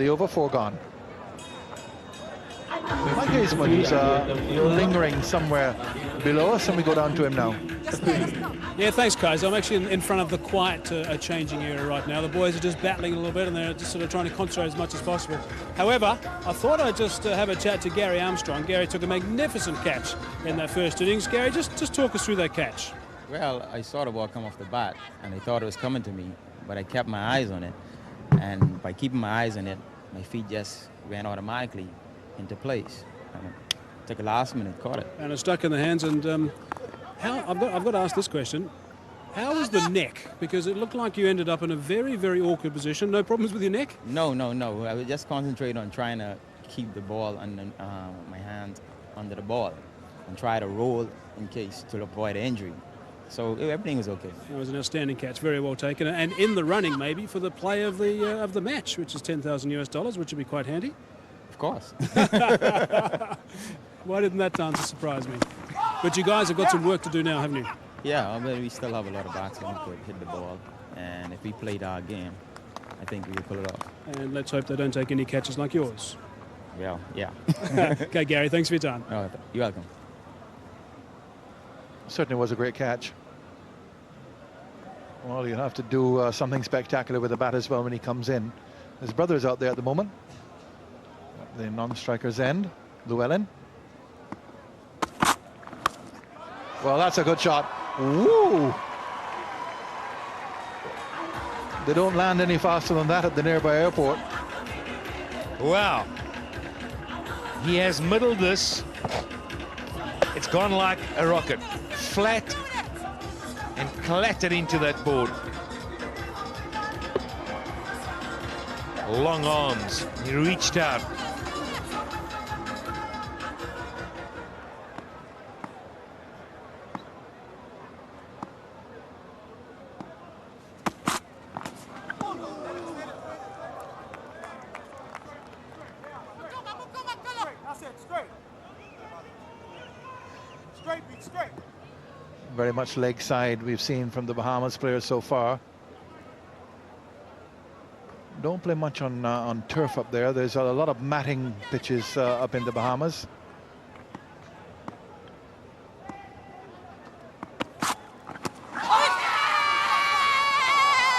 The over 4 gone. Mike Hazeman is lingering somewhere below us, and we go down to him now. Yeah, thanks, guys. I'm actually in front of the quiet changing area right now. The boys are just battling a little bit, and they're just sort of trying to concentrate as much as possible. However, I thought I'd just have a chat to Gary Armstrong. Gary took a magnificent catch in that first innings. Gary, just talk us through that catch. Well, I saw the ball come off the bat, and I thought it was coming to me, but I kept my eyes on it. And by keeping my eyes on it, my feet just ran automatically into place. And it took a last minute, caught it. And it stuck in the hands. And I've got to ask this question. How was the neck? Because it looked like you ended up in a very, very awkward position. No problems with your neck? No. I was just concentrating on trying to keep the ball under my hands under the ball and try to roll in case to avoid injury. So everything was okay. It was an outstanding catch, very well taken, and in the running maybe for the play of the match, which is $10,000 US, which would be quite handy. Of course. Why didn't that answer surprise me? But you guys have got some work to do now, haven't you? Yeah, but we still have a lot of batsmen who could hit the ball, and if we played our game, I think we could pull it off. And let's hope they don't take any catches like yours. Well, yeah. Okay, Gary, thanks for your time. Oh, you're welcome. Certainly was a great catch. Well, you'll have to do something spectacular with the bat as well when he comes in. His brother's out there at the moment. At the non-striker's end, Llewellyn. Well, that's a good shot. Woo! They don't land any faster than that at the nearby airport. Wow. He has middled this. It's gone like a rocket. Flat and clattered into that board. Long arms. He reached out. Very much leg side we've seen from the Bahamas players so far. Don't play much on turf up there. There's a lot of matting pitches up in the Bahamas.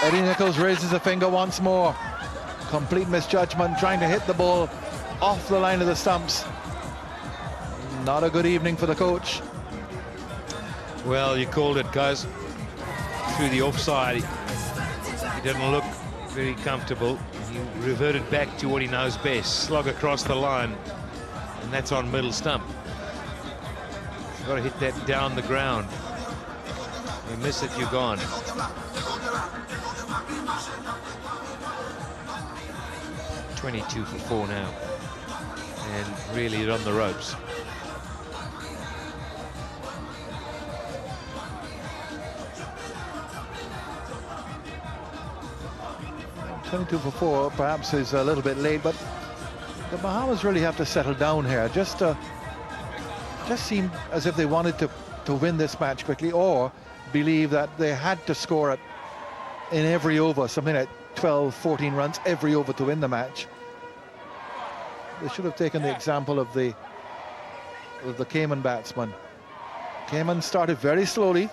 Eddie Nichols raises a finger once more. Complete misjudgment, trying to hit the ball off the line of the stumps. Not a good evening for the coach. Well, you called it, guys. Through the offside, he didn't look very comfortable. He reverted back to what he knows best, slog across the line, and that's on middle stump. You've got to hit that down the ground. You miss it, you're gone. .22 for 4 now, and really on the ropes. 22 for 4 perhaps is a little bit late, but the Bahamas really have to settle down here. Just seemed as if they wanted to win this match quickly, or believe that they had to score it in every over, something like 12, 14 runs every over to win the match. They should have taken the example of the Cayman batsman. Cayman started very slowly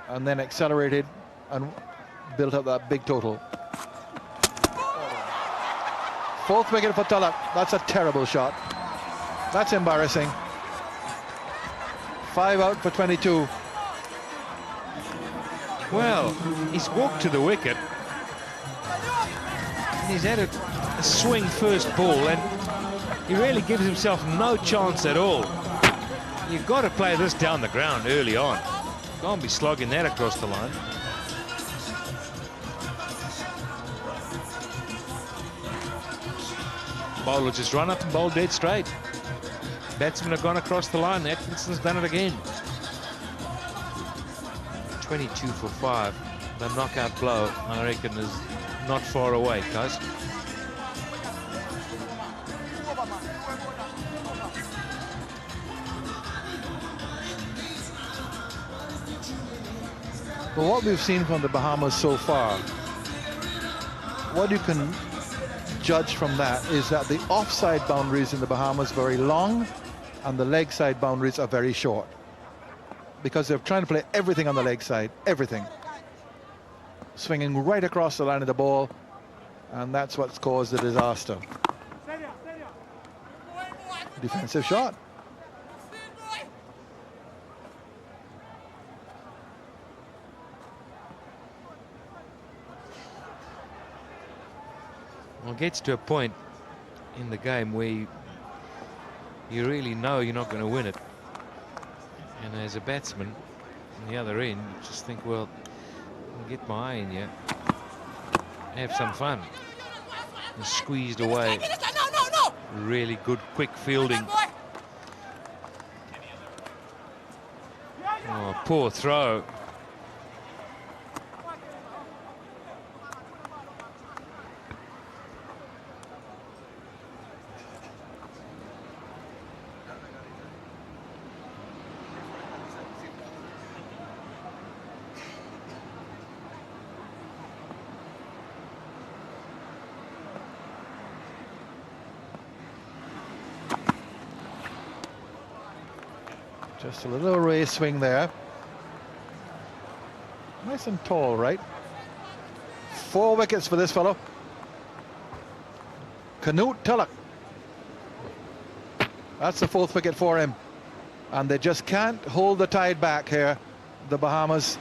and then accelerated and built up that big total. Fourth wicket for Tulloch. That's a terrible shot. That's embarrassing. 5 out for 22. Well, he's walked to the wicket. And he's had a swing first ball, and he really gives himself no chance at all. You've got to play this down the ground early on. Can't be slogging that across the line. Bowler just run up and bowl dead straight. Batsmen have gone across the line. Atkinson's done it again. 22 for 5. The knockout blow, I reckon, is not far away, guys. But what we've seen from the Bahamas so far, what you can judge from that is that the offside boundaries in the Bahamas are very long and the leg side boundaries are very short, because they're trying to play everything on the leg side, everything. Swinging right across the line of the ball, and that's what's caused the disaster. Defensive shot. Well, it gets to a point in the game where you really know you're not going to win it. And as a batsman on the other end, you just think, well, I'll get my eye in here, have some fun. And squeezed away. Really good, quick fielding. Oh, poor throw. Just a little race swing there. Nice and tall, right? 4 wickets for this fellow. Knut Tulloch. That's the 4th wicket for him. And they just can't hold the tide back here, the Bahamas.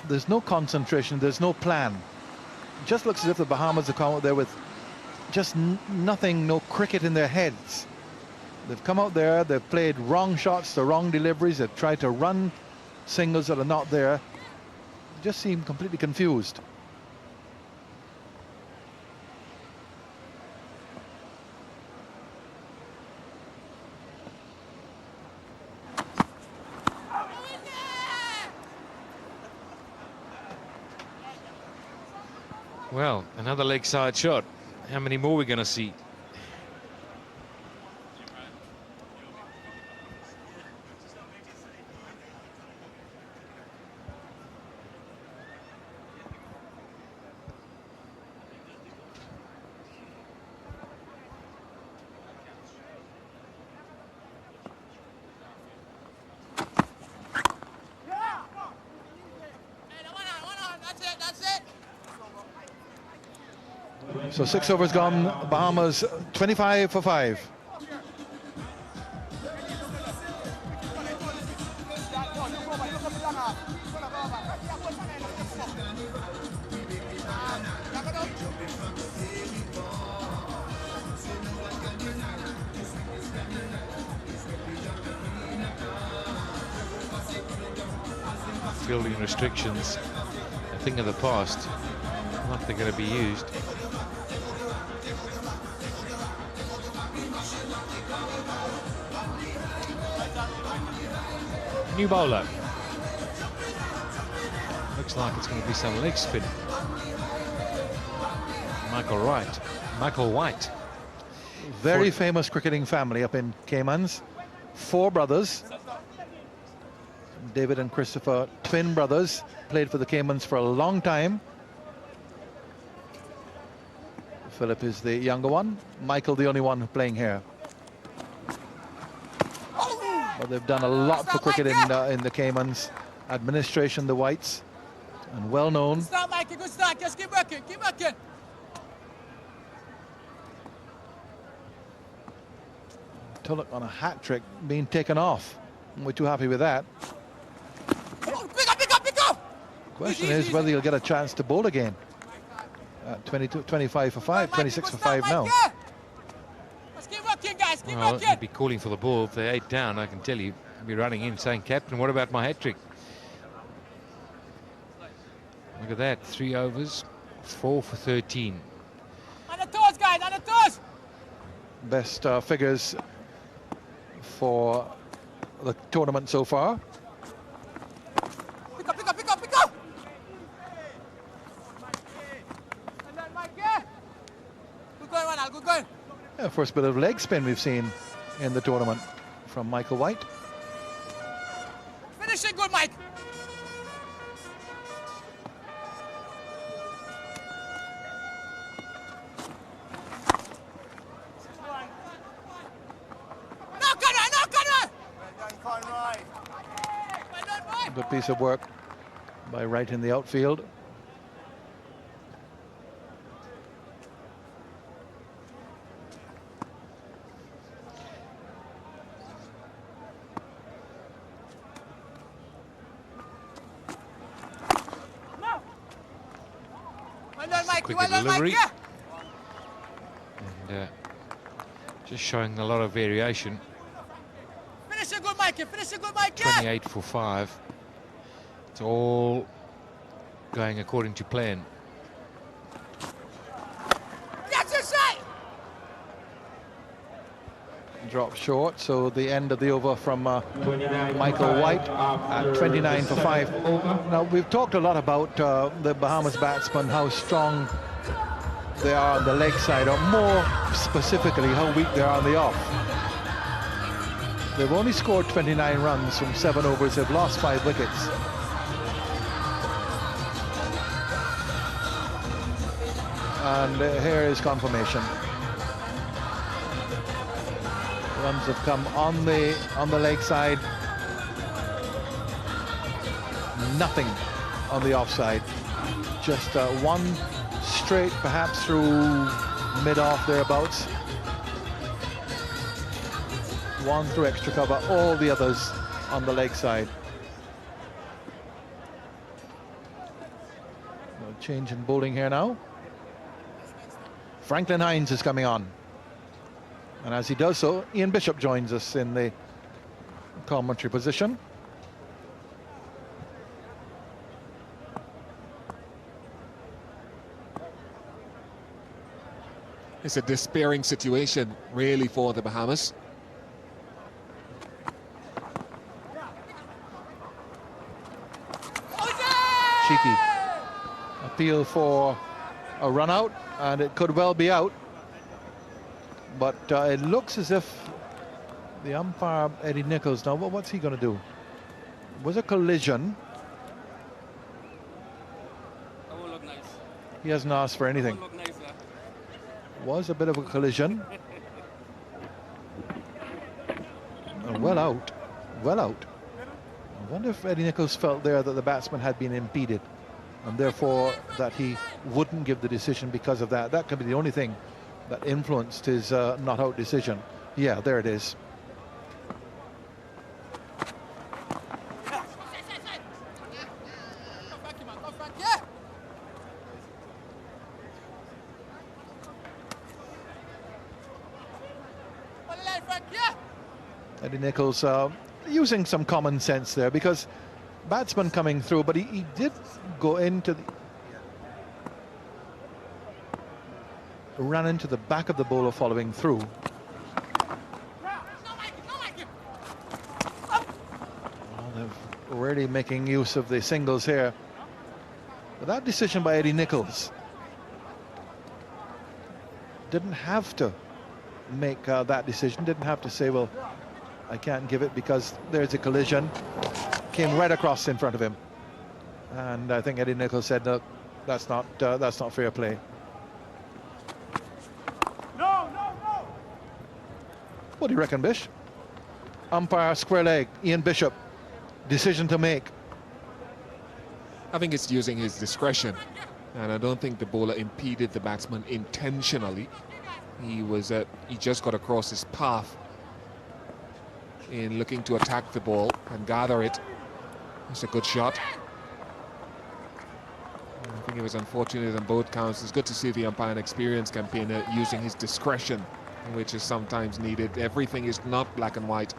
There's no concentration, there's no plan. It just looks as if the Bahamas have come out there with just nothing, no cricket in their heads. They've come out there, they've played wrong shots, the wrong deliveries, they've tried to run singles that are not there. They just seem completely confused. Well, another leg side shot. How many more are we going to see? So 6 overs gone, Bahamas 25 for 5. Fielding restrictions, a thing of the past. Not they're going to be used. New bowler. Looks like it's going to be some leg spin. Michael White. Very famous cricketing family up in Caymans. 4 brothers. David and Christopher, twin brothers, played for the Caymans for a long time. Philip is the younger one. Michael, the only one playing here. But they've done a lot for cricket in the Caymans. Administration, the Whites, and well known. Good start, Mikey, good start. Just keep working, keep working. Tulloch on a hat trick being taken off. We're too happy with that. Pick up! Question is whether he'll get a chance to bowl again. 25 for 5, 26 for 5 now. Let's keep working, guys, keep Well, working. he'd be calling for the ball if they're 8 down, I can tell you. He'd be running in saying, Captain, what about my hat trick? Look at that, 3 overs, 4 for 13. On the toes, guys, on the toes. Best figures for the tournament so far. Pick up. And then Mikey. Good going, Ronald, good going. Yeah, first bit of leg spin we've seen in the tournament from Michael White. Finish it good, Mike. No, Connor, no, Connor. Well done, boy. Good piece of work by Wright in the outfield. Well done, Mike. Quick Well done, Mike. delivery. Yeah. And just showing a lot of variation. Finish it good, Mike. Finish it good, Mike. Yeah. 28 for 5. It's all going according to plan. That's your side. Drop short, so the end of the over from Michael White at 29 for 5. Now, we've talked a lot about the Bahamas batsmen, how strong they are on the leg side, or more specifically, how weak they are on the off. They've only scored 29 runs from 7 overs. They've lost 5 wickets. And here is confirmation. Runs have come on the leg side. Nothing on the offside. Just one straight, perhaps through mid-off thereabouts. One through extra cover. All the others on the leg side. No change in bowling here now. Franklin Hines is coming on. And as he does so, Ian Bishop joins us in the commentary position. It's a despairing situation, really, for the Bahamas. Cheeky. Appeal for a run out, and it could well be out. But it looks as if the umpire, Eddie Nichols, now what's he going to do? It was a collision. That will look nice. He hasn't asked for anything. That will look nice, Was a bit of a collision. And well out. Well out. I wonder if Eddie Nichols felt there that the batsman had been impeded, and therefore that he wouldn't give the decision because of that. That could be the only thing that influenced his not out decision. Yeah, there it is. Eddie Nichols using some common sense there, because batsman coming through, but he did go into the... ran into the back of the bowler following through. Oh, they're really making use of the singles here. But that decision by Eddie Nichols didn't have to make that decision, didn't have to say, well, I can't give it because there's a collision. Came right across in front of him. And I think Eddie Nichols said, no, that's not fair play. What do you reckon, Bish? Umpire square leg, Ian Bishop. Decision to make. I think it's using his discretion, and I don't think the bowler impeded the batsman intentionally. He just got across his path in looking to attack the ball and gather it. It's a good shot. I think it was unfortunate on both counts. It's good to see the umpire, an experienced campaigner, using his discretion, which is sometimes needed. Everything is not black and white.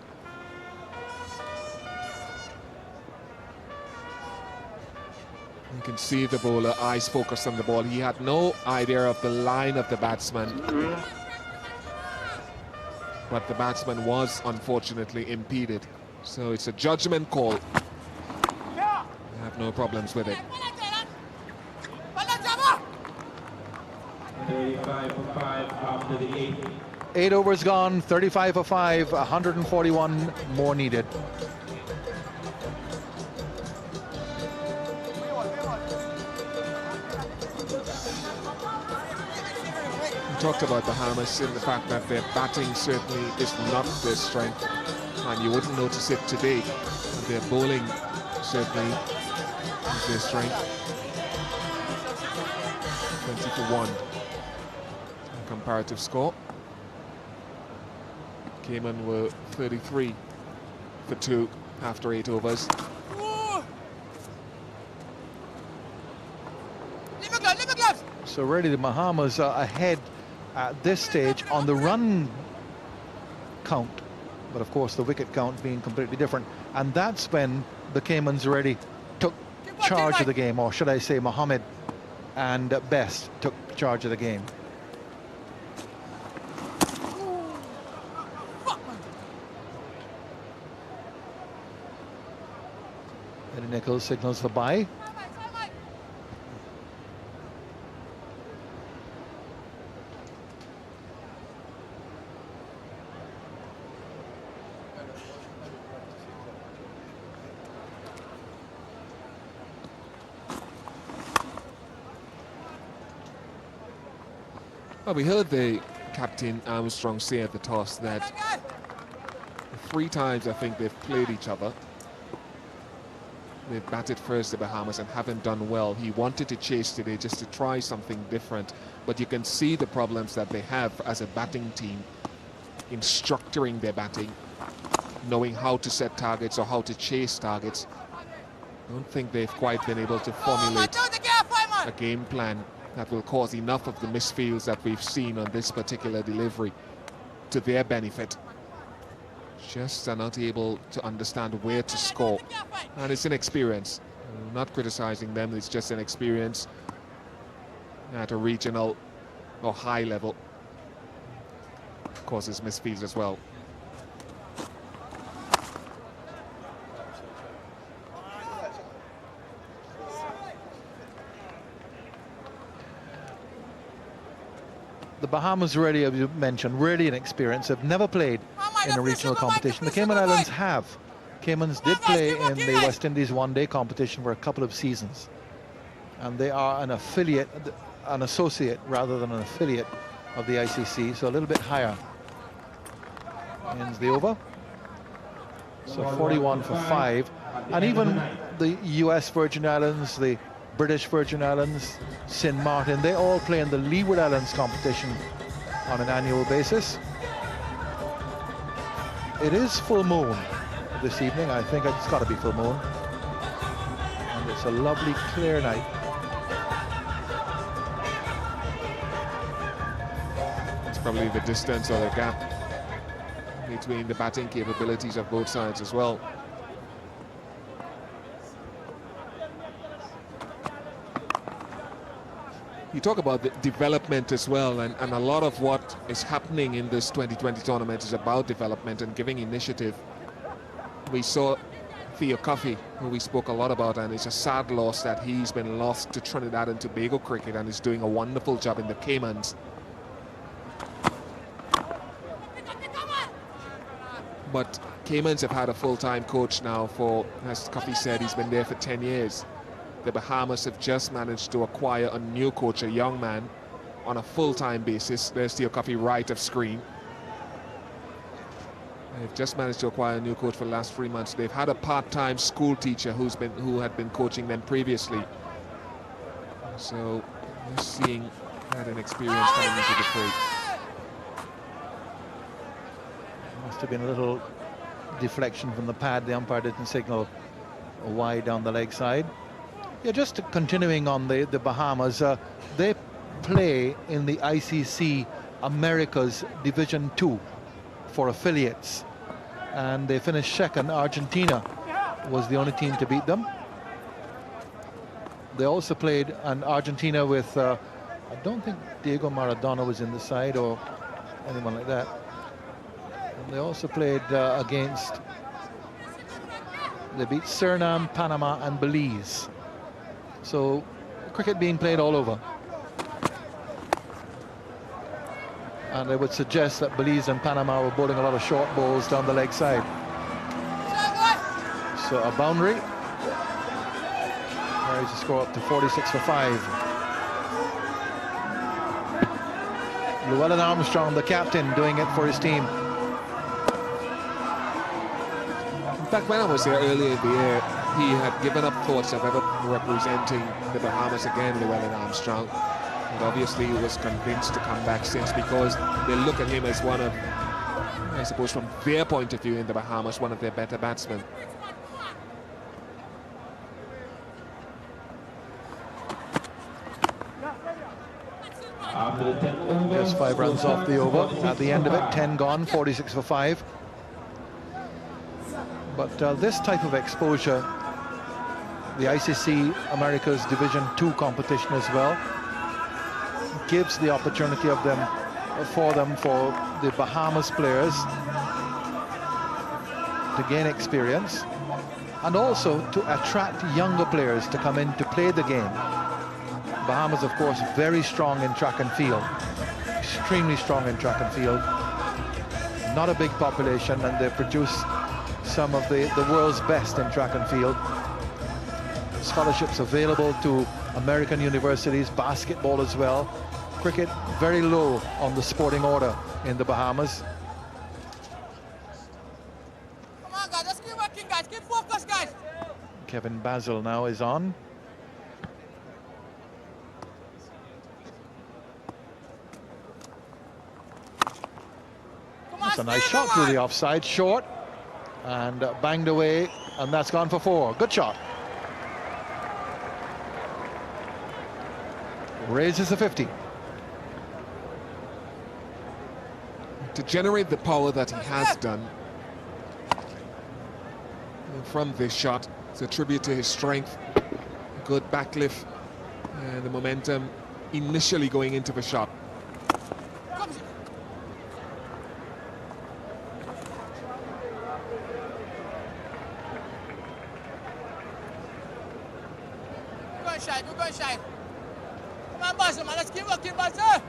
You can see the bowler, eyes focused on the ball. He had no idea of the line of the batsman. But the batsman was unfortunately impeded. So it's a judgment call. I have no problems with it. 35 for 5 after the 8th. 8 overs gone, 35 for 5, 141 more needed. We talked about the Bahamas in the fact that their batting certainly is not their strength, and you wouldn't notice it today. Their bowling certainly is their strength. 20 for 1. Comparative score. Cayman were 33 for 2 after 8 overs. So really the Bahamas are ahead at this stage on the run count, but of course the wicket count being completely different, and that's when the Caymans really took charge of the game, or should I say Mohammed and Best took charge of the game. Eddie Nichols signals the bye. Well, we heard the captain Armstrong say at the toss that 3 times I think they've played each other. They've batted first, the Bahamas, and haven't done well. He wanted to chase today just to try something different, but you can see the problems that they have as a batting team in structuring their batting, knowing how to set targets or how to chase targets. I don't think they've quite been able to formulate a game plan that will cause enough of the misfields that we've seen on this particular delivery to their benefit. Just are not able to understand where to score, and it's inexperience. I'm not criticizing them, it's just an experience at a regional or high level. Causes misfields as well. The Bahamas really, as you mentioned, really inexperienced. Have never played in a regional competition. The Cayman Islands have. Caymans did play in the West Indies one-day competition for a couple of seasons, and they are an affiliate, an associate rather than an affiliate of the ICC, so a little bit higher. Ends the over. So 41 for 5, and even the US Virgin Islands, the British Virgin Islands, St. Martin, they all play in the Leeward Islands competition on an annual basis. It is full moon this evening. I think it's got to be full moon. And it's a lovely clear night. It's probably the distance or the gap between the batting capabilities of both sides as well. You talk about the development as well, and a lot of what is happening in this 2020 tournament is about development and giving initiative. We saw Theo Coffey, who we spoke a lot about, and it's a sad loss that he's been lost to Trinidad and Tobago cricket and is doing a wonderful job in the Caymans. But Caymans have had a full-time coach now for, as Coffey said, he's been there for 10 years. The Bahamas have just managed to acquire a new coach, a young man, on a full-time basis. There's Theo Coffey right of screen. They've just managed to acquire a new coach for the last 3 months. They've had a part-time school teacher who had been coaching them previously. So you're seeing that inexperience coming into the fray. Must have been a little deflection from the pad. The umpire didn't signal a wide down the leg side. Yeah, just continuing on the Bahamas, they play in the ICC Americas Division 2 for affiliates, and they finished second. Argentina was the only team to beat them. They also played an Argentina with, I don't think Diego Maradona was in the side or anyone like that. And they also played against, they beat Suriname, Panama and Belize. So cricket being played all over. And I would suggest that Belize and Panama were bowling a lot of short balls down the leg side. So a boundary. Carries the score up to 46 for 5. Llewellyn Armstrong, the captain, doing it for his team. In fact, when I was there earlier in the year, he had given up thoughts of ever representing the Bahamas again, Llewellyn Armstrong. And obviously he was convinced to come back since, because they look at him as one of, I suppose from their point of view in the Bahamas, one of their better batsmen. Just 5 runs off the over. At the end of it, 10 gone, 46 for 5. But this type of exposure, the ICC America's Division 2 competition as well, gives the opportunity of them for the Bahamas players to gain experience, and also to attract younger players to come in to play the game. Bahamas, of course, very strong in track and field, extremely strong in track and field. Not a big population, and they produce some of the world's best in track and field. Scholarships available to American universities, basketball as well. Cricket very low on the sporting order in the Bahamas. Come on, guys, let's keep working, guys. Keep focused, guys. Kevin Basil now is on. That's a nice shot through the offside, short, and banged away, and that's gone for 4. Good shot. Raises the 50. To generate the power that he has done from this shot, it's a tribute to his strength. Good backlift and the momentum initially going into the shot. We're going shy. Come on, Basil, man, let's keep working, Basil.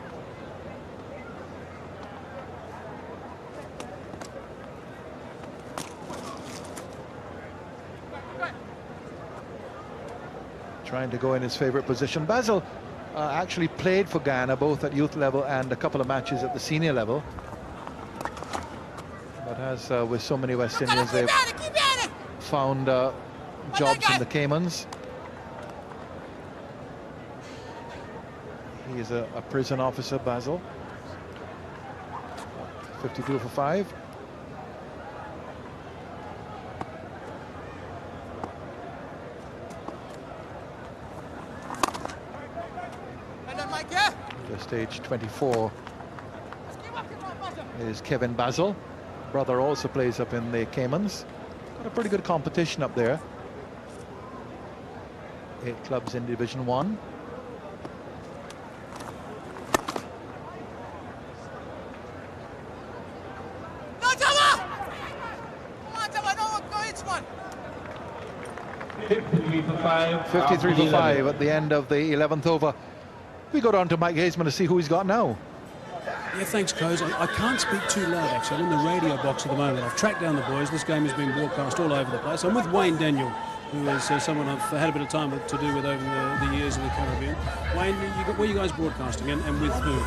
Trying to go in his favorite position. Basil actually played for Ghana both at youth level and a couple of matches at the senior level. But as with so many West Indians, they've found jobs in the Caymans. He is a prison officer, Basil. 52 for 5. Just age 24 is Kevin Basil. Brother also plays up in the Caymans. Got a pretty good competition up there. 8 clubs in Division 1. No, Tama! Come on, Tama, no, go each one. 53 for 5. 53 for 5 at the end of the 11th over. We go down to Mike Hazeman to see who he's got now. Yeah, thanks, Coz. I can't speak too loud, actually. I'm in the radio box at the moment. I've tracked down the boys. This game is being broadcast all over the place. I'm with Wayne Daniel, who is someone I've had a bit of time to do with over the years in the Caribbean. Wayne, where are you guys broadcasting and with whom?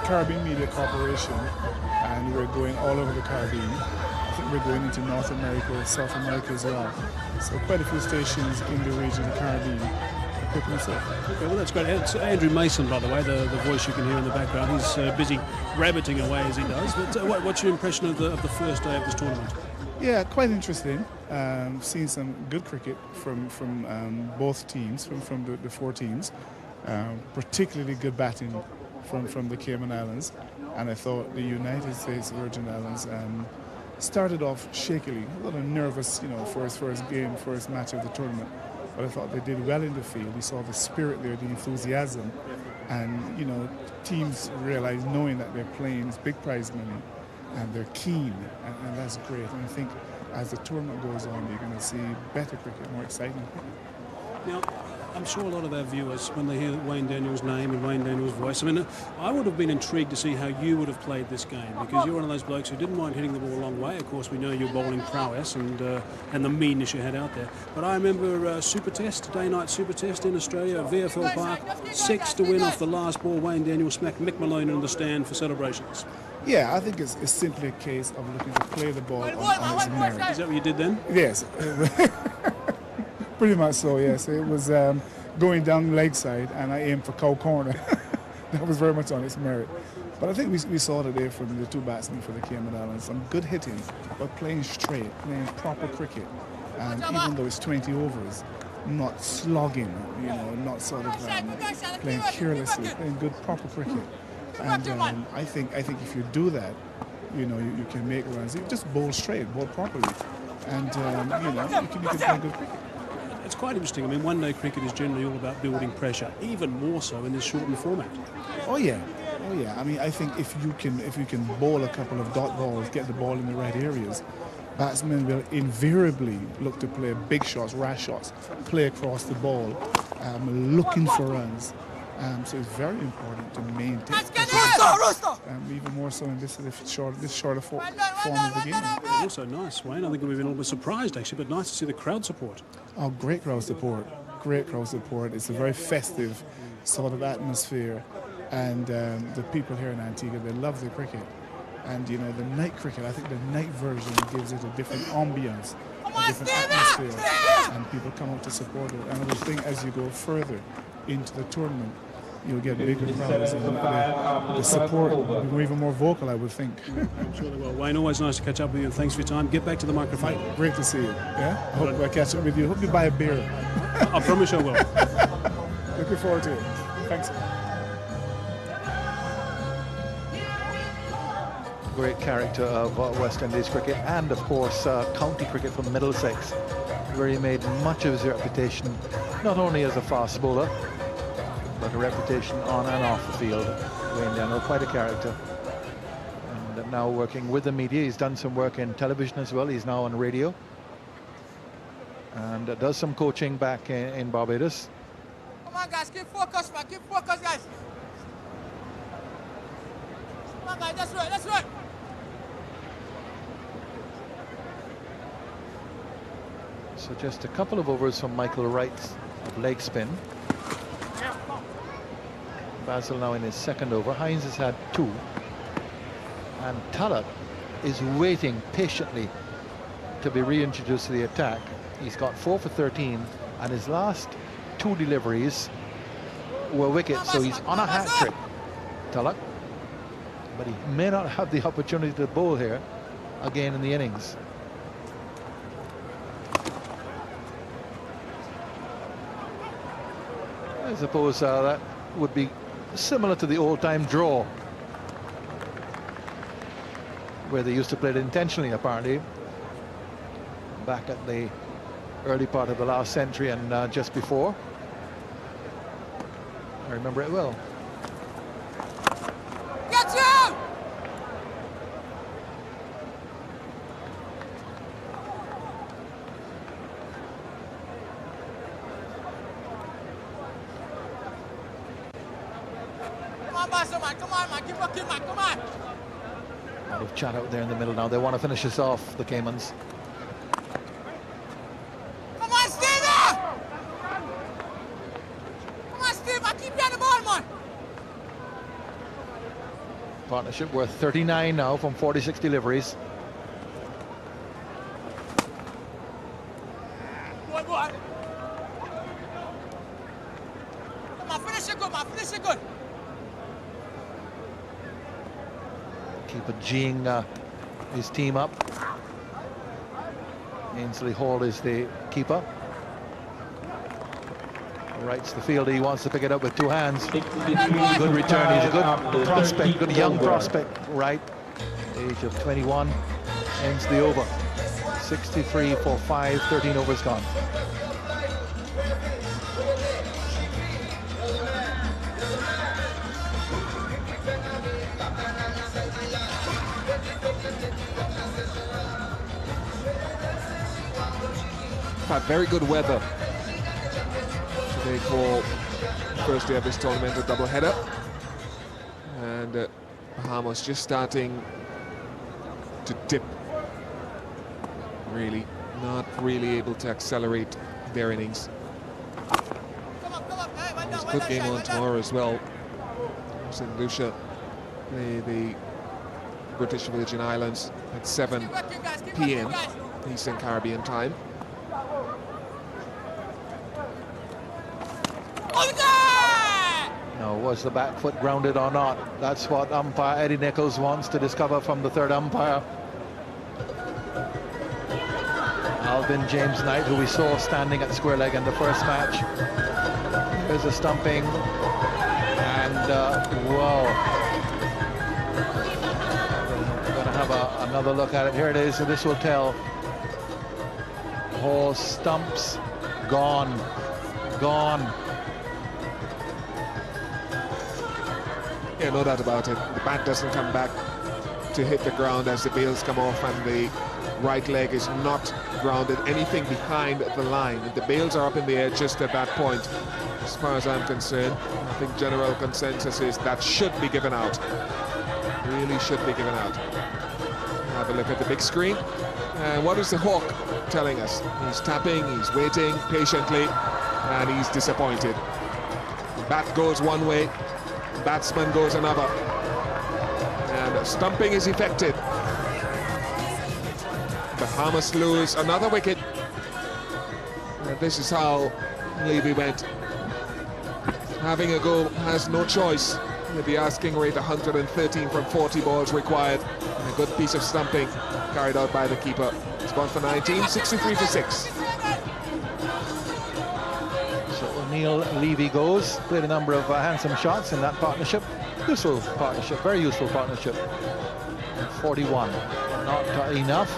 Caribbean Media Corporation, and we're going all over the Caribbean. I think we're going into North America, South America as well. So quite a few stations in the region of the Caribbean. Okay, well, that's great. It's Andrew Mason, by the way, the voice you can hear in the background. He's busy rabbiting away as he does. But what's your impression of the first day of this tournament? Yeah, quite interesting. Seen some good cricket from both teams, from the 4 teams. Particularly good batting from the Cayman Islands. And I thought the United States Virgin Islands started off shakily, a little nervous, for his first game, first match of the tournament. But I thought they did well in the field. We saw the spirit there, the enthusiasm, and teams realize, knowing that they're playing this big prize money, and they're keen, and that's great. And I think as the tournament goes on, you're going to see better cricket, more exciting cricket. Now, I'm sure a lot of our viewers, when they hear Wayne Daniels' name and Wayne Daniels' voice, I mean, I would have been intrigued to see how you would have played this game, because you're one of those blokes who didn't mind hitting the ball a long way. Of course, we know your bowling prowess and the meanness you had out there. But I remember Super Test, day-night Super Test in Australia, VFL Park, 6 to win off the last ball. Wayne Daniels smacked Mick Malone in the stand for celebrations. Yeah, I think it's simply a case of looking to play the ball on its merit. Is that what you did then? Yes. Pretty much so, yes. It was going down leg side, and I aimed for cow corner. That was very much on its merit. But I think we saw today from the two batsmen for the Cayman Islands, some good hitting, but playing straight, playing proper cricket. Even though it's 20 overs, not slogging, not sort of playing carelessly, playing good proper cricket. And I think if you do that, you can make runs. You just bowl straight, bowl properly, and you can play good cricket. It's quite interesting. I mean, one-day cricket is generally all about building pressure, even more so in this shortened format. Oh yeah. I mean, I think if you can bowl a couple of dot balls, get the ball in the right areas, batsmen will invariably look to play big shots, rash shots, play across the ball, looking for runs. So it's very important to maintain even more so in this shorter form of the game. Also nice, Wayne. I think we've been a little bit surprised actually, but nice to see the crowd support. Oh, great crowd support. Great crowd support. It's a very festive sort of atmosphere, and the people here in Antigua, they love the cricket. And the night cricket, I think the night version gives it a different ambience, a different atmosphere, and people come out to support it. And I would think as you go further into the tournament, you'll get bigger crowds, and the support will be even more vocal, I would think. I'm sure they will. Wayne, always nice to catch up with you, and thanks for your time. Get back to the microphone. Great to see you. Yeah, I hope I catch up with you. Hope you buy a beer. I promise I will. Looking forward to it. Thanks. Great character of West Indies cricket, and of course county cricket from Middlesex, where he made much of his reputation, not only as a fast bowler, but a reputation on and off the field. Wayne Daniel, quite a character. And now working with the media. He's done some work in television as well. He's now on radio. And does some coaching back in Barbados. Come on, guys, keep focused, man. Keep focused, guys. Come on, guys, let's work, let's work. So just a couple of overs from Michael Wright's leg spin. Basil now in his second over. Hines has had 2. And Talat is waiting patiently to be reintroduced to the attack. He's got 4 for 13, and his last 2 deliveries were wickets, so he's on a hat trick, Talat. But he may not have the opportunity to bowl here again in the innings. I suppose that would be similar to the old-time draw, where they used to play it intentionally, apparently, back at the early part of the last century and just before. I remember it well. Get you! Come on, Basil, man. Come on, man. Keep working, man. Come on. A lot of chat out there in the middle now. They want to finish this off, the Caymans. Come on, Steve! Come on, Steve. I keep you on the ball, man. Partnership worth 39 now from 46 deliveries. Boy, boy. Come on, finish it good, man. Finish it good. Keeper G'ing his team up. Ainsley Hall is the keeper. Wrights the field. He wants to pick it up with 2 hands. Good return. He's a good prospect, good young prospect. Right, age of 21, ends the over. 63 for 5, 13 overs gone. Had very good weather They call first day of this tournament a doubleheader, and Bahamas just starting to dip. Really, not really able to accelerate their innings. There's a good game on tomorrow as well. St. Lucia play the British Virgin Islands at 7 p.m. Eastern Caribbean time. Now, was the back foot grounded or not? That's what umpire Eddie Nichols wants to discover from the third umpire. Alvin James Knight, who we saw standing at square leg in the first match. There's a stumping, and whoa. We're going to have another look at it. Here it is, and this will tell. Hall stumps, gone. Yeah, no doubt about it. The bat doesn't come back to hit the ground as the bails come off, and the right leg is not grounded anything behind the line. The bails are up in the air just at that point. As far as I'm concerned, I think general consensus is that should be given out. Really should be given out. Have a look at the big screen. And what is the hawk telling us? He's tapping, he's waiting patiently, and he's disappointed. The bat goes one way, the batsman goes another. And stumping is effected. Bahamas lose another wicket. And this is how Levy went. Having a go, has no choice. With the asking rate 113 from 40 balls required. And a good piece of stumping carried out by the keeper. It's gone for 19, 63 for 6. So O'Neill Levy goes, played a number of handsome shots in that partnership. Useful partnership, very useful partnership. 41, not enough.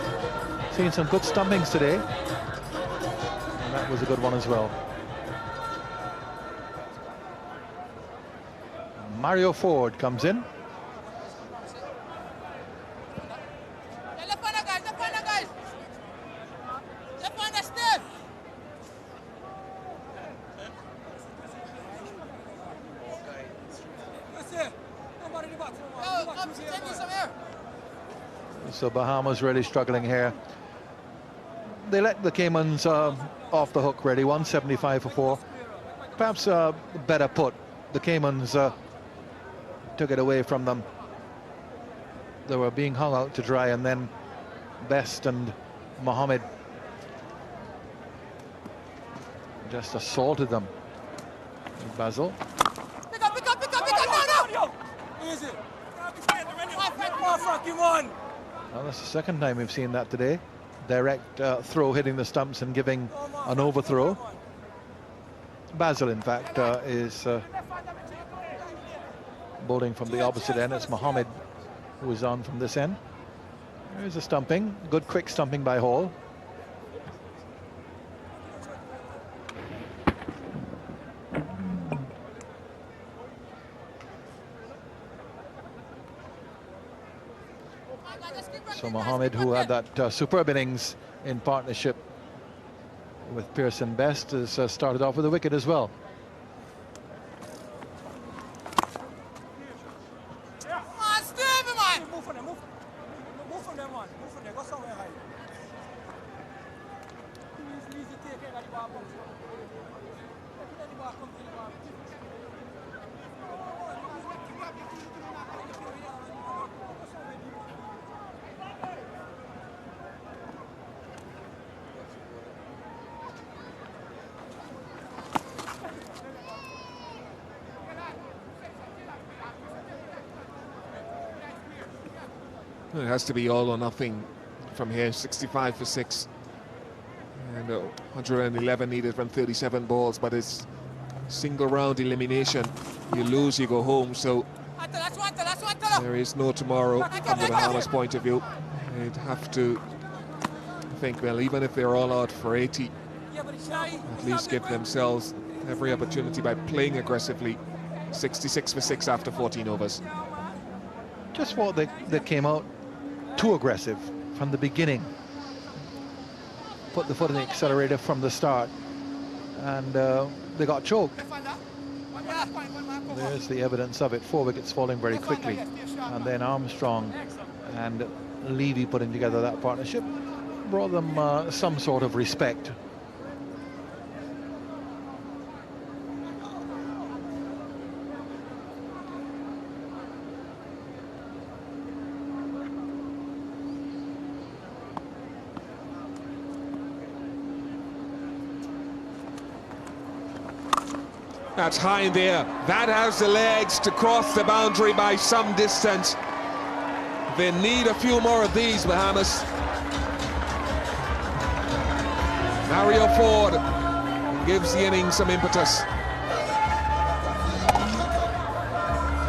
Seen some good stumpings today, and that was a good one as well. Mario Ford comes in. So Bahamas really struggling here. They let the Caymans off the hook really, 175 for 4. Perhaps a better put. The Caymans took it away from them. They were being hung out to dry, and then Best and Mohammed just assaulted them. Basil. Pick up, no! Easy. Well, that's the second time we've seen that today. Direct throw hitting the stumps and giving an overthrow. Basil, in fact, is bowling from the opposite end. It's Mohammed who is on from this end. There's a stumping. Good quick stumping by Hall. So Mohammed, who had that superb innings in partnership with Pearson Best, has started off with a wicket as well. It has to be all or nothing from here. 65 for 6. And 111 needed from 37 balls, but it's single round elimination. You lose, you go home. So there is no tomorrow from the Bahamas point of view. They'd have to think, well, even if they're all out for 80, at least give themselves every opportunity by playing aggressively. 66 for 6 after 14 overs. Just thought they came out too aggressive from the beginning. Put the foot in the accelerator from the start. and they got choked. There's the evidence of it. 4 wickets falling very quickly, and then Armstrong and Levy putting together that partnership brought them some sort of respect. That's high in there. That has the legs to cross the boundary by some distance. They need a few more of these, Bahamas. Mario Ford gives the innings some impetus.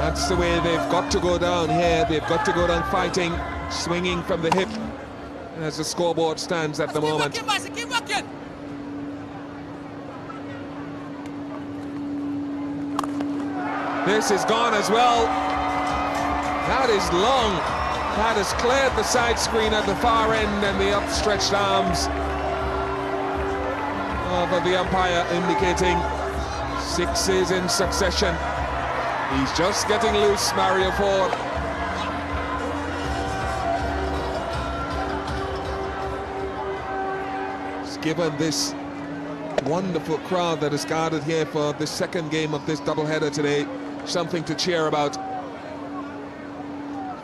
That's the way they've got to go down here. They've got to go down fighting, swinging from the hip as the scoreboard stands at the moment. Keep working. This is gone as well. That is long. That has cleared the side screen at the far end, and the upstretched arms of the umpire indicating 6s in succession. He's just getting loose, Mario Ford. Given this wonderful crowd that is gathered here for the second game of this doubleheader today, something to cheer about.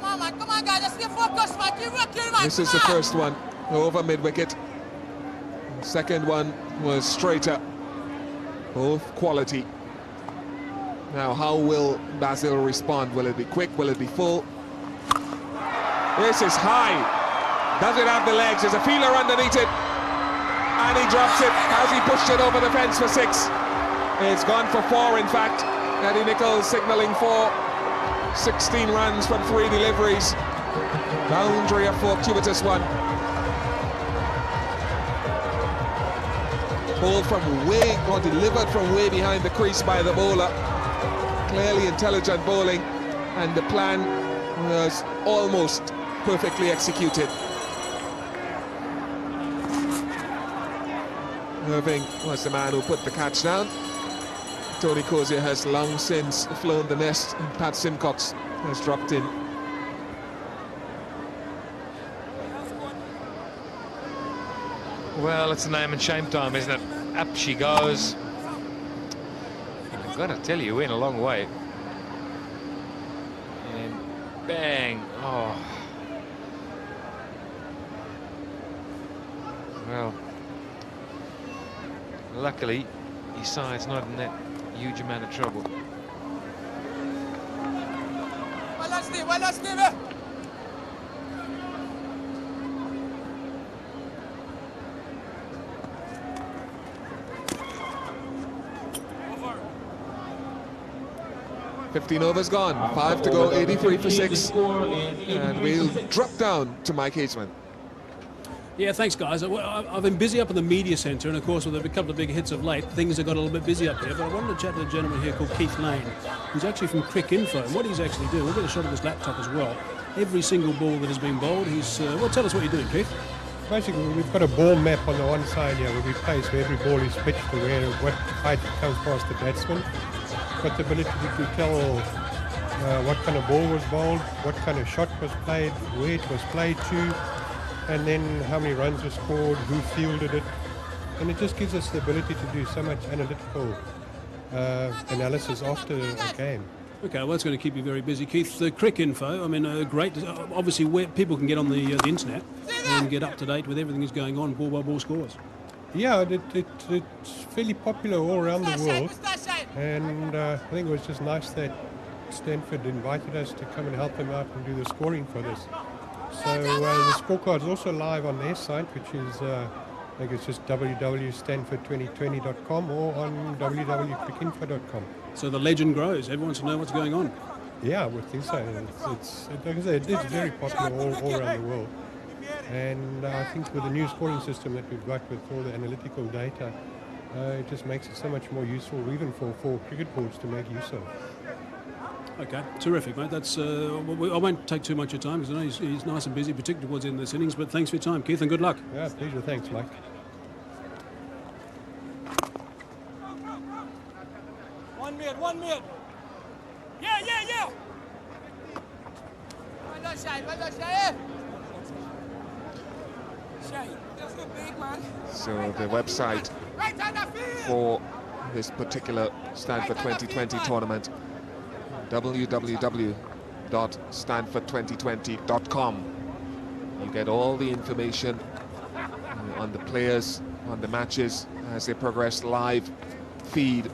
Come on, guys, let's get focused, man. Keep working, man. This is the first one over mid-wicket. The second one was straighter. Both quality. Now, how will Basil respond? Will it be quick? Will it be full? This is high. Does it have the legs? There's a feeler underneath it. And he drops it as he pushed it over the fence for 6. It's gone for 4, in fact. Eddie Nichols signalling for 16 runs from 3 deliveries. Boundary, a fortuitous one. Ball from way, or delivered from way behind the crease by the bowler. Clearly intelligent bowling, and the plan was almost perfectly executed. Irving was the man who put the catch down. Tony Cozier has long since flown the nest, and Pat Simcox has dropped in. Well, it's a name and shame time, isn't it? Up she goes. I've got to tell you, went a long way. And bang. Oh. Well, luckily, his side's not in that huge amount of trouble. Well done, Steve. Well done, Steve. Over. 15 overs gone, 5 to go, 83 for 6. And we'll drop down to Mike Haseman. Yeah, thanks, guys. I've been busy up in the media centre, and of course, with a couple of big hits of late, things have got a little bit busy up here. But I wanted to chat to a gentleman here called Keith Lane, who's actually from Crick Info. And what he's actually doing, we'll get a shot of his laptop as well. Every single ball that has been bowled, he's... well, tell us what you're doing, Keith. Basically, we've got a ball map on the one side here where we place where every ball is pitched to where what height it comes past the batsman. Got the ability to tell what kind of ball was bowled, what kind of shot was played, where it was played to, and then how many runs were scored, who fielded it. And it just gives us the ability to do so much analytical analysis after a game. Okay, well, that's going to keep you very busy, Keith. The Crick Info, I mean, great. Obviously, where people can get on the internet and get up to date with everything that's going on, ball-by-ball scores. Yeah, it's fairly popular all around the world. And I think it was just nice that Stanford invited us to come and help them out and do the scoring for this. So the scorecard's also live on their site, which is, I think it's just www.stanford2020.com or on www.crickinfo.com. So the legend grows. Everyone wants to know what's going on. Yeah, I would think so. Like I say, it is very popular all around the world. And I think with the new scoring system that we've got with all the analytical data, it just makes it so much more useful, even for cricket boards to make use of. Okay, terrific, mate. That's I won't take too much of your time because I know he's nice and busy, particularly towards the end of this innings. But thanks for your time, Keith, and good luck. Yeah, pleasure. Thanks, Mike. So the website for this particular Stanford 2020 tournament, www.stanford2020.com. You get all the information on the players, on the matches as they progress, live feed.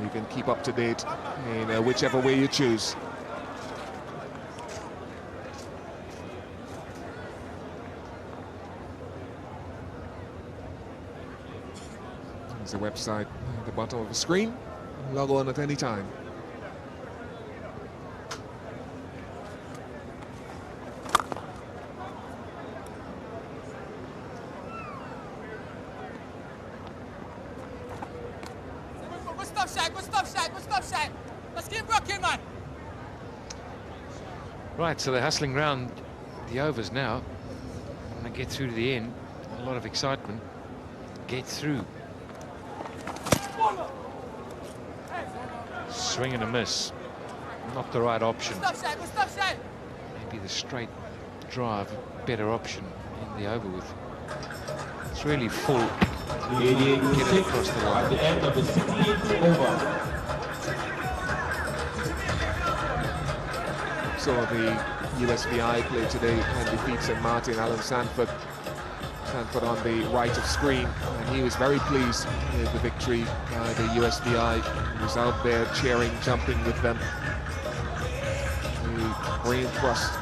You can keep up to date in whichever way you choose. There's a website at the bottom of the screen. Log on at any time. Right, so they're hustling round the overs now. Want to get through to the end. A lot of excitement. Get through. Swing and a miss. Not the right option. Maybe the straight drive, better option in the over with. It's really full. Get it across the line. At the end of the 16th over. So the USVI play today and defeat St. Martin. Alan Stanford on the right of screen, and he was very pleased with the victory. The USVI was out there cheering, jumping with them. The brain thrust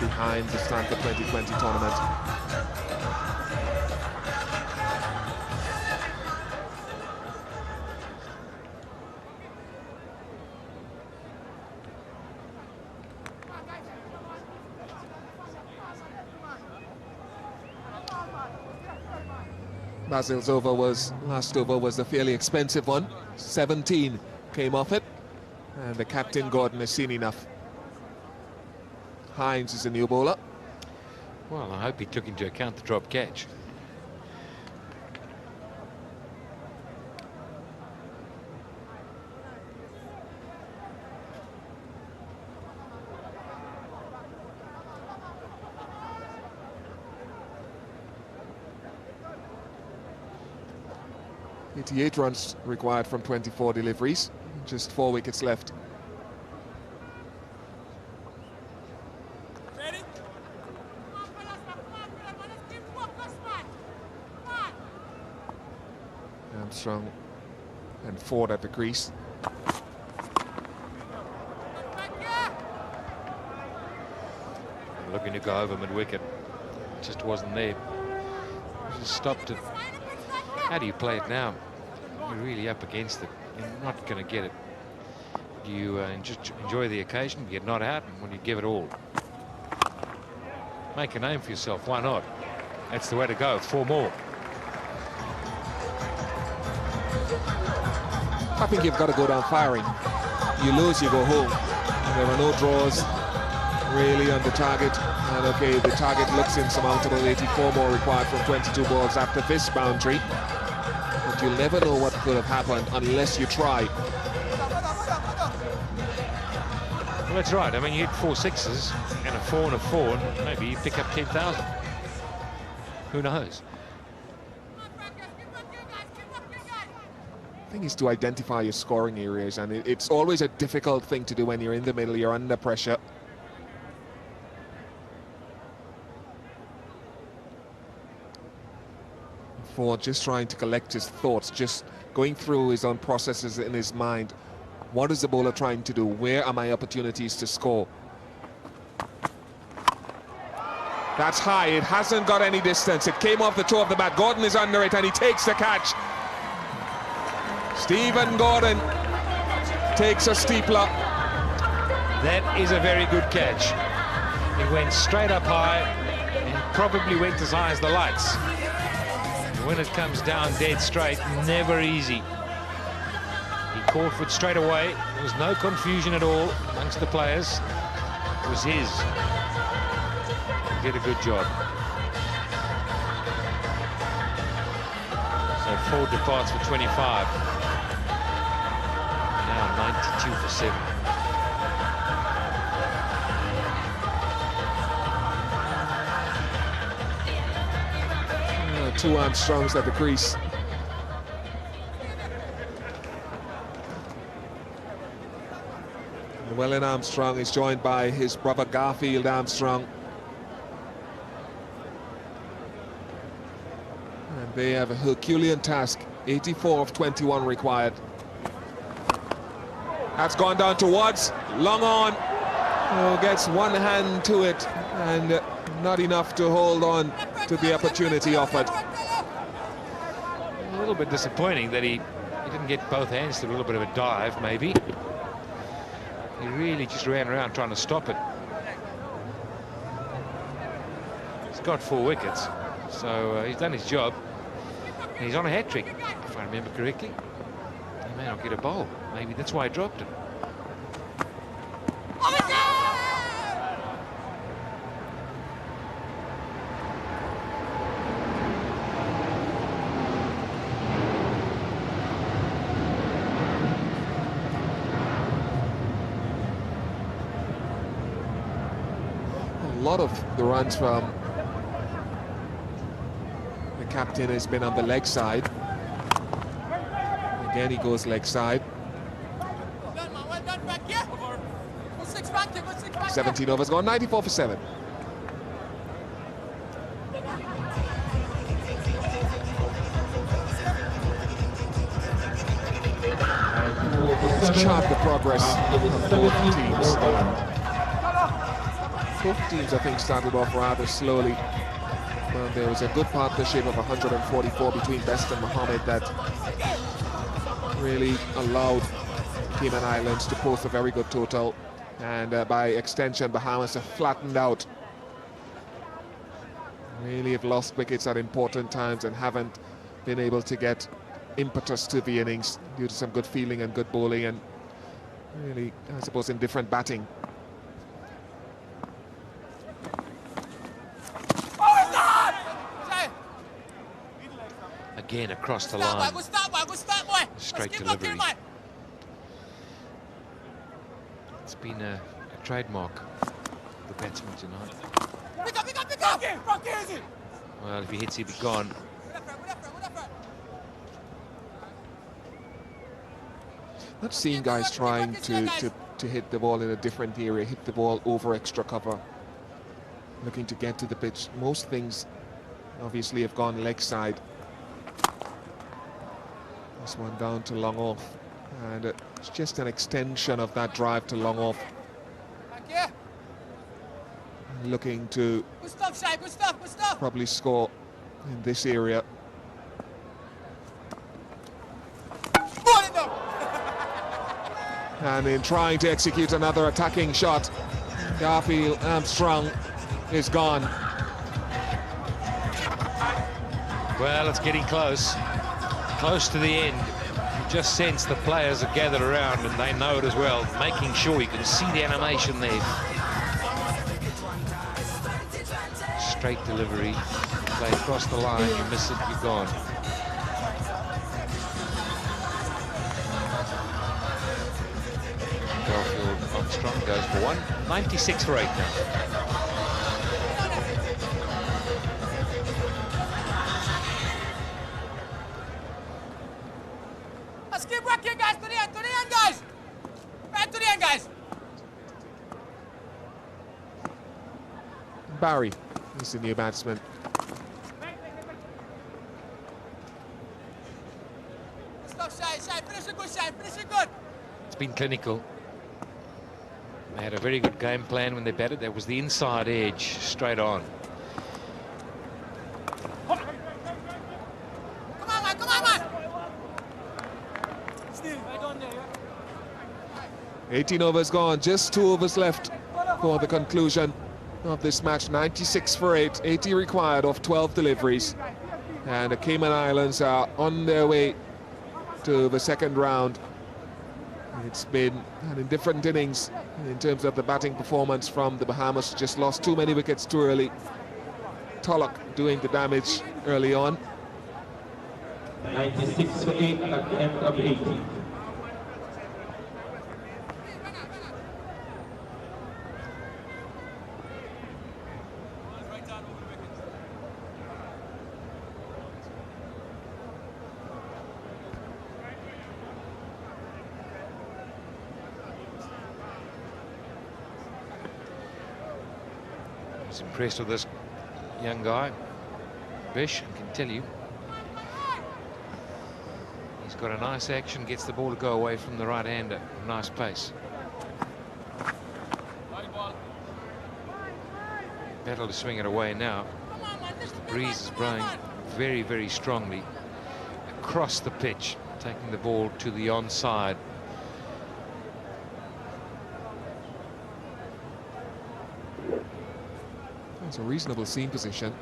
behind the Stanford 2020 tournament. Basil's last over was a fairly expensive one. 17 came off it, and the captain Gordon has seen enough. Hines is a new bowler. Well, I hope he took into account the drop catch. .88 runs required from 24 deliveries. Just 4 wickets left. Ready? Armstrong and Ford at the crease. Looking to go over mid-wicket. Just wasn't there. Just stopped it. How do you play it now? You're really up against it. You're not going to get it. You just enjoy the occasion, you get not out, and when you give it all. Make a name for yourself, why not? That's the way to go, 4 more. I think you've got to go down firing. You lose, you go home. There are no draws really on the target. And okay, the target looks insurmountable. 84 more required from 22 balls after this boundary. But you'll never know what could have happened unless you try. Well, that's right. I mean, you hit 4 sixes and a 4 and a 4, and maybe you pick up 10,000. Who knows? The thing is to identify your scoring areas, and it's always a difficult thing to do when you're in the middle, you're under pressure. Ford just trying to collect his thoughts, just going through his own processes in his mind. What is the bowler trying to do? Where are my opportunities to score? That's high. It hasn't got any distance. It came off the toe of the bat. Gordon is under it, and he takes the catch. Stephen Gordon takes a steepler. That is a very good catch. It went straight up high and probably went as high as the lights. When it comes down dead straight, never easy. He caught for it straight away. There was no confusion at all amongst the players. It was his. He did a good job. So Ford departs for 25. Now 92 for 7. 2 Armstrongs at the crease. Llewellyn Armstrong is joined by his brother Garfield Armstrong. And they have a Herculean task, 84 of 21 required. That's gone down towards, long on. Oh, gets one hand to it and not enough to hold on to the opportunity offered. A little bit disappointing that he didn't get both hands to a little bit of a dive, maybe. He really just ran around trying to stop it. He's got 4 wickets, so he's done his job. And he's on a hat-trick, if I remember correctly. He may not get a bowl. Maybe that's why he dropped it. A lot of the runs from the captain has been on the leg side. Again, he goes leg side. 17 overs gone, 94 for 7. Let's chart the progress of both teams. Both teams, I think, started off rather slowly. There was a good partnership of 144 between Best and Mohammed that really allowed Cayman Islands to post a very good total, and by extension Bahamas have flattened out. Really have lost wickets at important times and haven't been able to get impetus to the innings due to some good fielding and good bowling and really, I suppose, indifferent batting. Again across the line. Straight delivery. It's been a trademark for the batsman tonight. Well, if he hits, he'll be gone. Not seeing guys trying to hit the ball in a different area, hit the ball over extra cover, looking to get to the pitch. Most things obviously have gone leg side. This one down to long off, and it's just an extension of that drive to long off. Looking to probably score in this area. And in trying to execute another attacking shot, Garfield Armstrong is gone. Well, it's getting close to the end. You just sense the players are gathered around and they know it as well, making sure you can see the animation there. Straight delivery, play across the line, you miss it, you're gone. Garfield Armstrong goes for 1, 96 for 8 now. Let's keep working, guys, to the end, guys! Right to the end, guys! Barry is the new batsman. Stop, Shine, finish it good! It's been clinical. They had a very good game plan when they batted. That was the inside edge, straight on. Come on, man! 18 overs gone, just 2 overs left for the conclusion of this match. 96 for 8, 80 required of 12 deliveries. And the Cayman Islands are on their way to the second round. It's been an indifferent innings in terms of the batting performance from the Bahamas. Just lost too many wickets too early. Tulloch doing the damage early on. 96 for 8 at the end of 80. He's impressed with this young guy, Bish, I can tell you. He's got a nice action, gets the ball to go away from the right-hander. Nice pace. Battle to swing it away now. The breeze is blowing very, very strongly across the pitch, taking the ball to the onside. It's a reasonable seam position.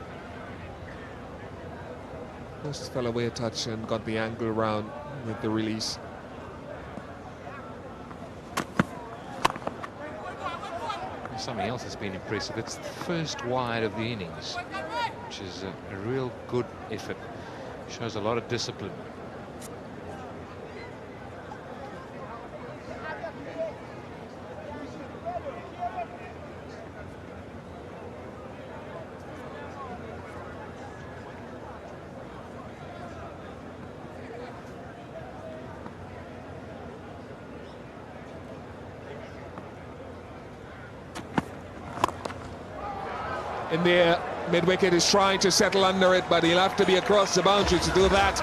Just fell away a touch and got the angle around with the release. Something else that's been impressive. It's the first wide of the innings, which is a real good effort. Shows a lot of discipline. In there, mid-wicket is trying to settle under it, but he'll have to be across the boundary to do that.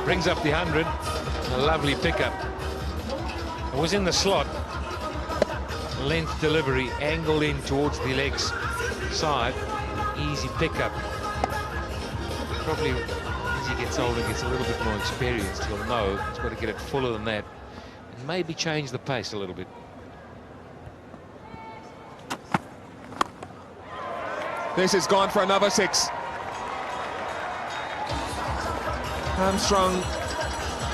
Brings up the 100. A lovely pickup. It was in the slot. Length delivery, angled in towards the legs side. Easy pickup. Probably as he gets older, gets a little bit more experienced, he'll know he's got to get it fuller than that. And maybe change the pace a little bit. This is gone for another 6. Armstrong,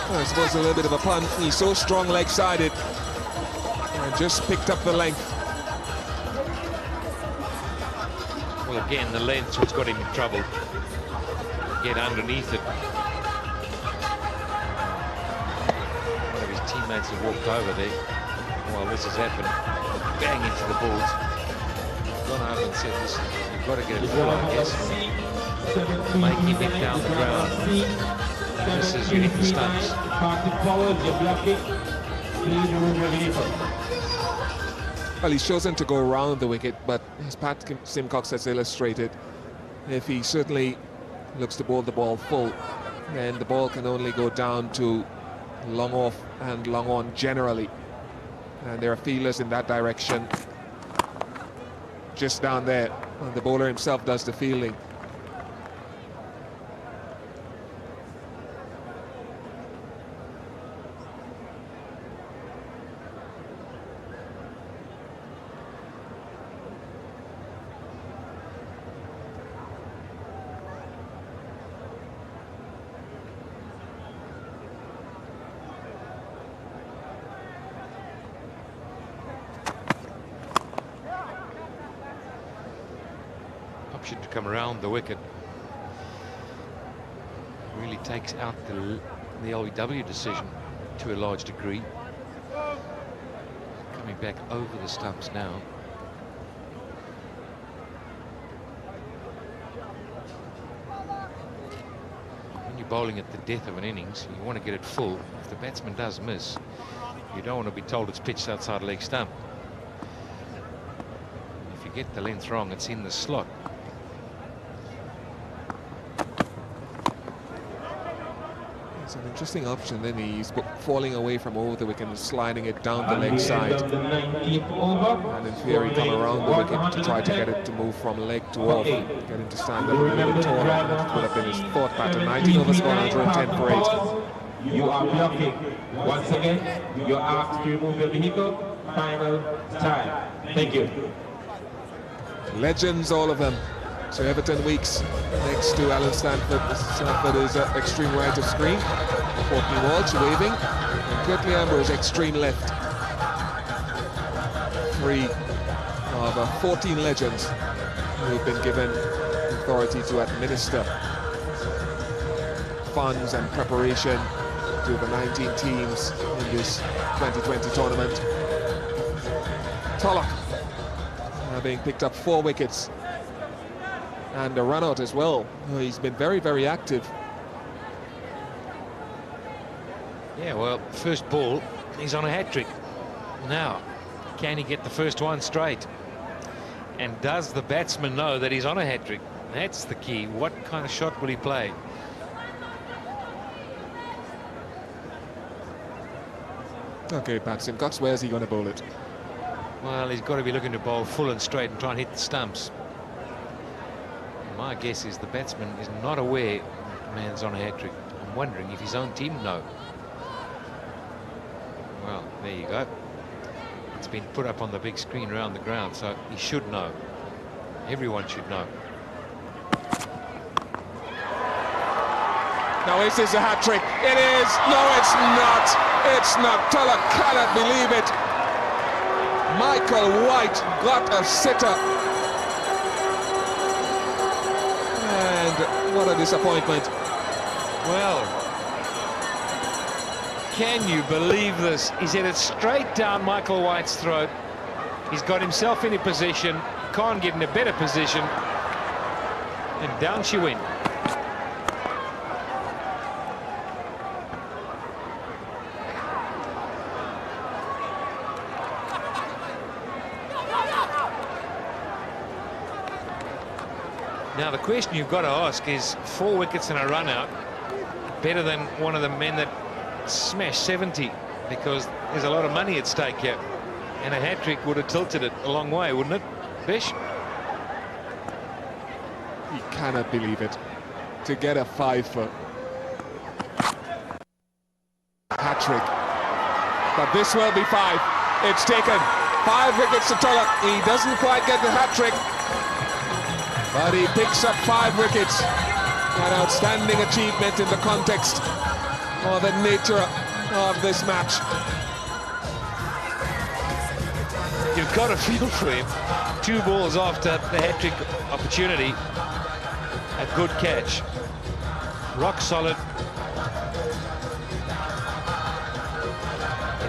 I suppose a little bit of a pun. He's so strong leg-sided. And just picked up the length. Well, again, the length's what's got him in trouble. Get underneath it. One of his teammates have walked over there while this has happened. Bang into the balls. Gone over and said, listen, you've got to get it full, I guess. Make him hit down the ground. This is hitting the stumps. Well, he's chosen to go around the wicket, but as Pat Simcox has illustrated, if he certainly looks to bowl the ball full, then the ball can only go down to long off and long on generally. And there are feelers in that direction. Just down there, and the bowler himself does the fielding. To come around the wicket really takes out the LBW decision to a large degree. Coming back over the stumps now. When you're bowling at the death of an innings, you want to get it full. If the batsman does miss, you don't want to be told it's pitched outside leg stump. If you get the length wrong, it's in the slot. It's an interesting option. Then he's falling away from over the wicket and sliding it down the leg side. And in theory, come around the wicket to try to get it to move from leg to off, get him to stand up a little bit taller. That would have been his thought pattern. 19 overs gone, 110 for 8. You are blocking. Once again, you're asked to remove your vehicle. Final time. Thank you. Legends, all of them. So Everton Weeks next to Alan Stanford. Stanford is extreme right of screen. Courtney Walsh waving. And Curtly Amber is extreme left. 3 of 14 legends who have been given authority to administer funds and preparation to the 19 teams in this 2020 tournament. Tulloch having picked up 4 wickets. And a run-out as well. He's been very, very active. Yeah, well, first ball, he's on a hat-trick. Now, can he get the first one straight? And does the batsman know that he's on a hat-trick? That's the key. What kind of shot will he play? Okay, Pat Simcox, where's he going to bowl it? Well, he's got to be looking to bowl full and straight and try and hit the stumps. My guess is the batsman is not aware the man's on a hat-trick. I'm wondering if his own team know. Well, there you go. It's been put up on the big screen around the ground, so he should know. Everyone should know. Now, is this a hat-trick? It is! No, it's not! It's not! Tulloch cannot believe it! Michael White got a sitter. And what a disappointment. Well, can you believe this? He's headed straight down Michael White's throat. He's got himself in a position, can't get in a better position, and down she went. Now the question you've got to ask is, 4 wickets and a run out better than one of the men that smashed 70? Because there's a lot of money at stake here, and a hat-trick would have tilted it a long way, wouldn't it, Bish? He cannot believe it. To get a 5 for hat-trick. But this will be 5. It's taken. 5 wickets to Tulloch. He doesn't quite get the hat-trick, but he picks up 5 wickets. An outstanding achievement in the context of the nature of this match. You've got to feel for him. 2 balls after the hat-trick opportunity. A good catch. Rock solid.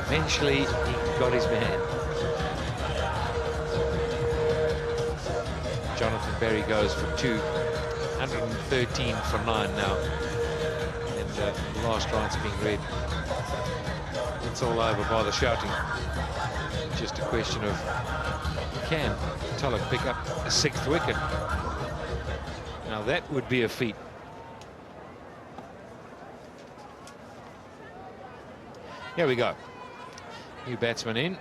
Eventually, he got his man. Jonathan Berry goes for 2. 113 for 9 now. And the last ride's being read. It's all over by the shouting. Just a question of, can Tulloch pick up a 6th wicket? Now that would be a feat. Here we go. New batsman in.